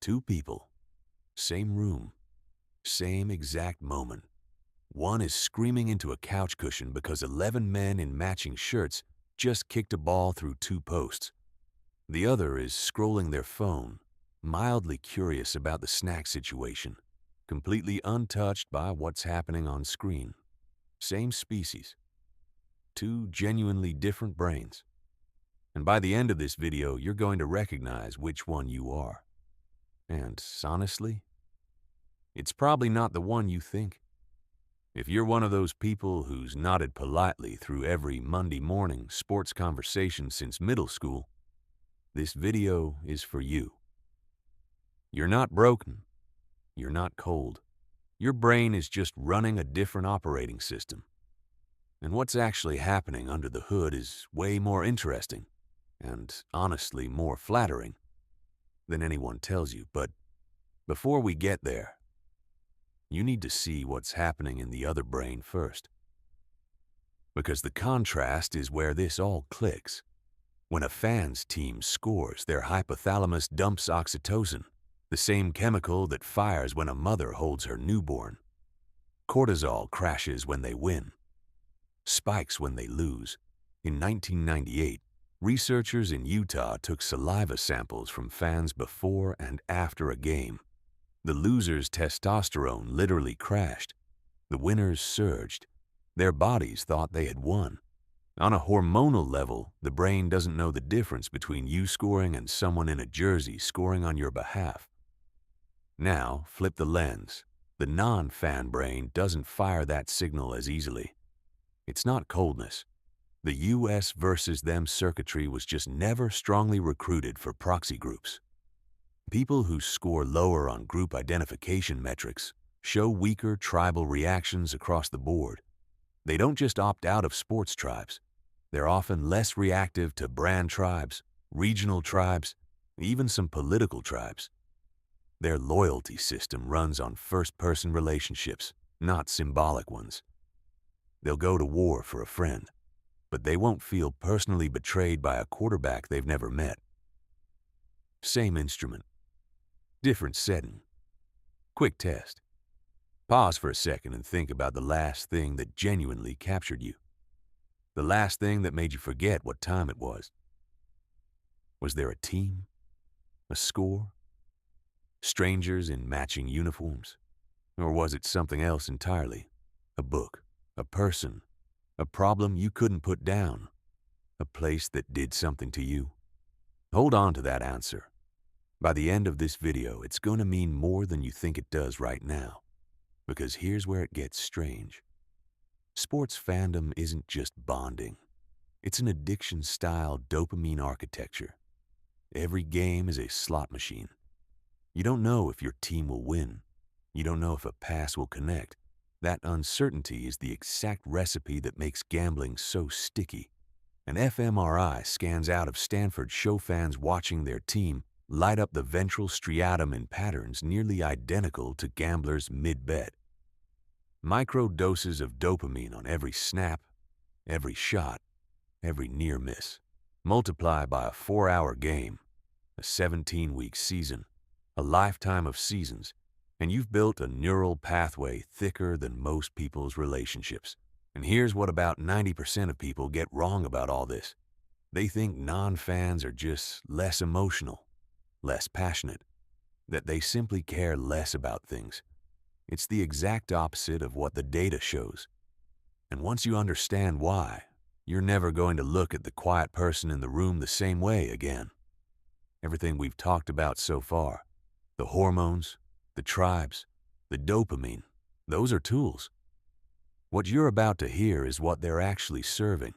Two people, same room, same exact moment. One is screaming into a couch cushion because 11 men in matching shirts just kicked a ball through two posts. The other is scrolling their phone, mildly curious about the snack situation, completely untouched by what's happening on screen. Same species. Two genuinely different brains. And by the end of this video, you're going to recognize which one you are. And honestly, it's probably not the one you think. If you're one of those people who's nodded politely through every Monday morning sports conversation since middle school, this video is for you. You're not broken. You're not cold. Your brain is just running a different operating system. And what's actually happening under the hood is way more interesting and honestly more flattering than anyone tells you. But before we get there, you need to see what's happening in the other brain first. Because the contrast is where this all clicks. When a fan's team scores, their hypothalamus dumps oxytocin, the same chemical that fires when a mother holds her newborn. Cortisol crashes when they win, spikes when they lose. In 1998, researchers in Utah took saliva samples from fans before and after a game. The losers' testosterone literally crashed. The winners surged. Their bodies thought they had won. On a hormonal level, the brain doesn't know the difference between you scoring and someone in a jersey scoring on your behalf. Now, flip the lens. The non-fan brain doesn't fire that signal as easily. It's not coldness. The US versus them circuitry was just never strongly recruited for proxy groups. People who score lower on group identification metrics show weaker tribal reactions across the board. They don't just opt out of sports tribes. They're often less reactive to brand tribes, regional tribes, even some political tribes. Their loyalty system runs on first-person relationships, not symbolic ones. They'll go to war for a friend, but they won't feel personally betrayed by a quarterback they've never met. Same instrument, different setting. Quick test. Pause for a second and think about the last thing that genuinely captured you. The last thing that made you forget what time it was. Was there a team? A score? Strangers in matching uniforms? Or was it something else entirely? A book, a person, a problem you couldn't put down, a place that did something to you? Hold on to that answer. By the end of this video, it's going to mean more than you think it does right now. Because here's where it gets strange. Sports fandom isn't just bonding. It's an addiction-style dopamine architecture. Every game is a slot machine. You don't know if your team will win. You don't know if a pass will connect. That uncertainty is the exact recipe that makes gambling so sticky. An fMRI scans out of Stanford show fans watching their team light up the ventral striatum in patterns nearly identical to gamblers mid-bet. Micro doses of dopamine on every snap, every shot, every near miss. Multiply by a 4-hour game, a 17-week season, a lifetime of seasons, and you've built a neural pathway thicker than most people's relationships. And here's what about 90% of people get wrong about all this. They think non-fans are just less emotional, less passionate, that they simply care less about things. It's the exact opposite of what the data shows. And once you understand why, you're never going to look at the quiet person in the room the same way again. Everything we've talked about so far, the hormones, the tribes, the dopamine, those are tools. What you're about to hear is what they're actually serving.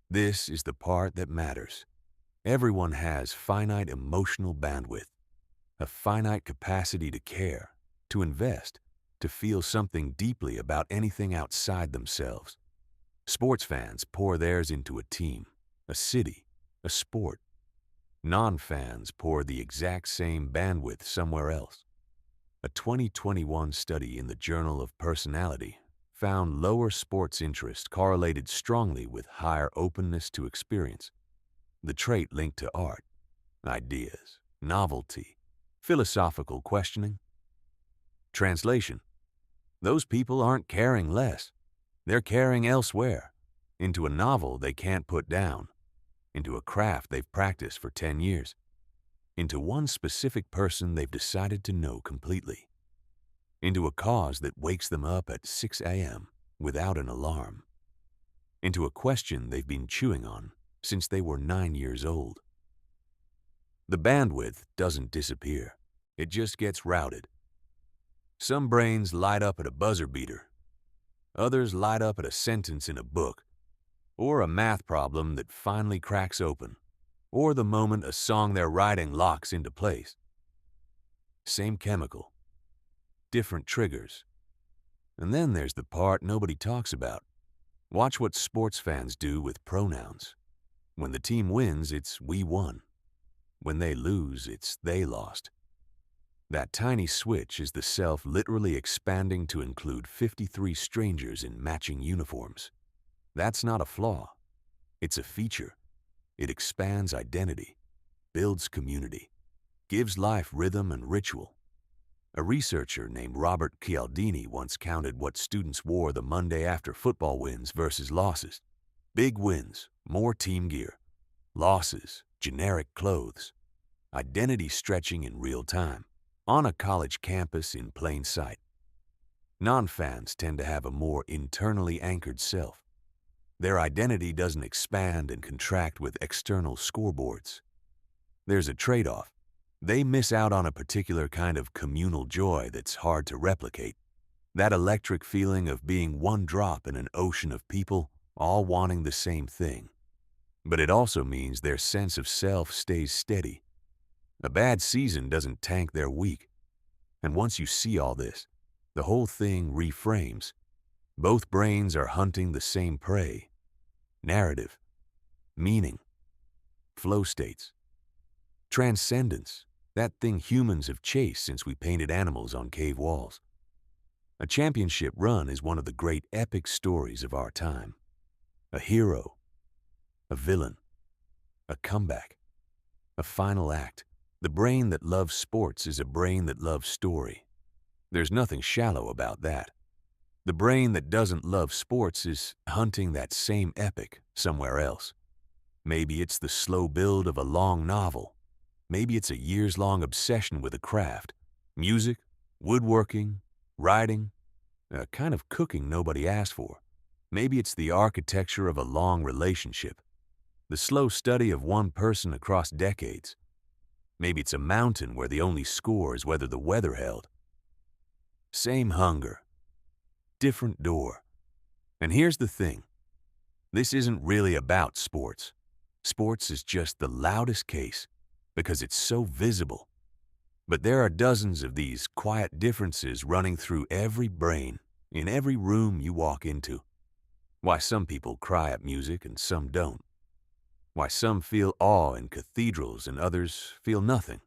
This is the part that matters. Everyone has finite emotional bandwidth, a finite capacity to care, to invest, to feel something deeply about anything outside themselves. Sports fans pour theirs into a team, a city, a sport. Non-fans pour the exact same bandwidth somewhere else. A 2021 study in the Journal of Personality found lower sports interest correlated strongly with higher openness to experience. The trait linked to art, ideas, novelty, philosophical questioning. Translation: those people aren't caring less. They're caring elsewhere, into a novel they can't put down, into a craft they've practiced for 10 years, into one specific person they've decided to know completely, into a cause that wakes them up at 6 a.m. without an alarm, into a question they've been chewing on since they were 9 years old. The bandwidth doesn't disappear. It just gets routed. Some brains light up at a buzzer beater. Others light up at a sentence in a book, or a math problem that finally cracks open, or the moment a song they're writing locks into place. Same chemical, different triggers. And then there's the part nobody talks about. Watch what sports fans do with pronouns. When the team wins, it's "we won." When they lose, it's "they lost." That tiny switch is the self literally expanding to include 53 strangers in matching uniforms. That's not a flaw. It's a feature. It expands identity, builds community, gives life rhythm and ritual. A researcher named Robert Cialdini once counted what students wore the Monday after football wins versus losses. Big wins, more team gear. Losses, generic clothes. Identity stretching in real time, on a college campus in plain sight. Non-fans tend to have a more internally anchored self. Their identity doesn't expand and contract with external scoreboards. There's a trade-off. They miss out on a particular kind of communal joy that's hard to replicate. That electric feeling of being one drop in an ocean of people all wanting the same thing. But it also means their sense of self stays steady. A bad season doesn't tank their week. And once you see all this, the whole thing reframes. Both brains are hunting the same prey. Narrative, meaning, flow states, transcendence, that thing humans have chased since we painted animals on cave walls. A championship run is one of the great epic stories of our time. A hero, a villain, a comeback, a final act. The brain that loves sports is a brain that loves story. There's nothing shallow about that. The brain that doesn't love sports is hunting that same epic somewhere else. Maybe it's the slow build of a long novel. Maybe it's a years-long obsession with a craft. Music, woodworking, writing, a kind of cooking nobody asked for. Maybe it's the architecture of a long relationship. The slow study of one person across decades. Maybe it's a mountain where the only score is whether the weather held. Same hunger, different door. And here's the thing. This isn't really about sports. Sports is just the loudest case because it's so visible. But there are dozens of these quiet differences running through every brain, in every room you walk into. Why some people cry at music and some don't. Why some feel awe in cathedrals and others feel nothing.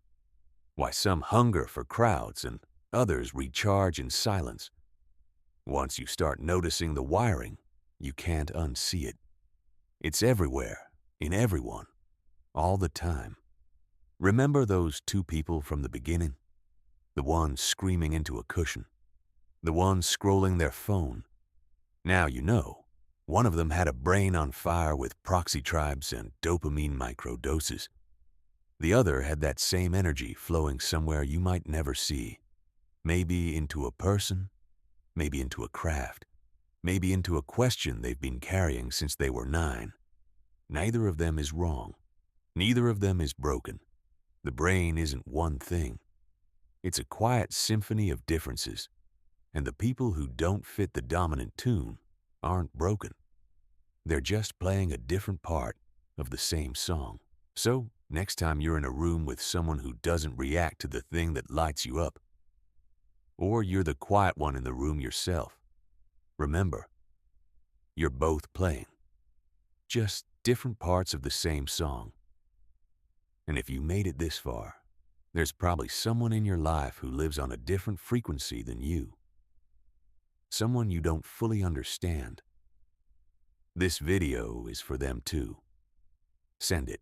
Why some hunger for crowds and others recharge in silence. Once you start noticing the wiring, you can't unsee it. It's everywhere, in everyone, all the time. Remember those two people from the beginning? The one screaming into a cushion. The one scrolling their phone. Now you know. One of them had a brain on fire with proxy tribes and dopamine microdoses. The other had that same energy flowing somewhere you might never see. Maybe into a person, maybe into a craft, maybe into a question they've been carrying since they were 9. Neither of them is wrong. Neither of them is broken. The brain isn't one thing. It's a quiet symphony of differences. And the people who don't fit the dominant tune aren't broken. They're just playing a different part of the same song. So, next time you're in a room with someone who doesn't react to the thing that lights you up, or you're the quiet one in the room yourself, remember, you're both playing. Just different parts of the same song. And if you made it this far, there's probably someone in your life who lives on a different frequency than you. Someone you don't fully understand. This video is for them too. Send it.